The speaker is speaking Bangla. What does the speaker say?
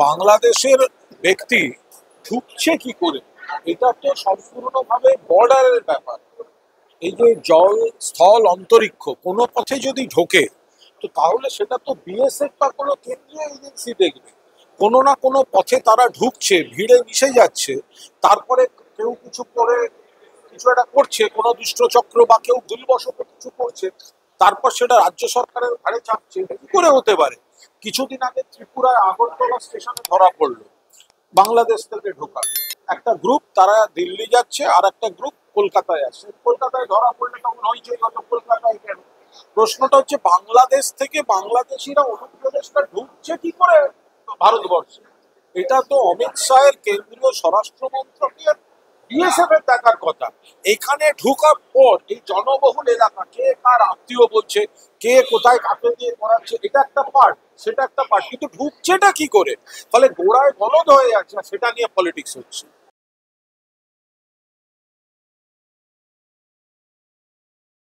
বাংলাদেশের ব্যক্তি ঢুকছে কি করে, এটা তো সম্পূর্ণভাবে বর্ডারের ব্যাপার। এই যে জল, স্থল, অন্তরিক্ষ কোনো পথে যদি ঢোকে, তো তাহলে সেটা তো বিএসএফ বা কোনো কেন্দ্রীয় এজেন্সি দেখবে। কোনো না কোনো পথে তারা ঢুকছে, ভিড়ে মিশে যাচ্ছে, তারপরে কেউ কিছু করে, কিছু একটা করছে, কোনো দুষ্টচক্র বা কেউ ভুলবশত কিছু করছে, তারপর সেটা রাজ্য সরকারের ঘাড়ে চাপছে। এটা কি করে হতে পারে? কিছুদিন আগে ত্রিপুরার আগরতলা স্টেশনে ধরা পড়লো বাংলাদেশ থেকে ঢোকা একটা গ্রুপ, তারা দিল্লি যাচ্ছে, আর একটা গ্রুপ কলকাতায় আসছে। কলকাতায় ধরা পড়লে তখন হয়েছে হয়তো কলকাতায় কেন? প্রশ্নটা হচ্ছে বাংলাদেশ থেকে বাংলাদেশিরা অনুপ্রবেশটা ঢুকছে কি করে ভারতবর্ষে? এটা তো অমিত শাহের কেন্দ্রীয় স্বরাষ্ট্র মন্ত্রকের, বিএসএফ এর দেখার কথা। এখানে ঢোকার পর এই জনবহুল এলাকা, কে কার আত্মীয় বলছে, কে কোথায় কাকে দিয়ে করাচ্ছে, এটা একটা পার্ট, সেটা একটা পার্ট, কিন্তু ঢুকছেটা কি করে? ফলে গোড়ায় গলদ হয়ে যাচ্ছে, আর সেটা নিয়ে পলিটিক্স হচ্ছে।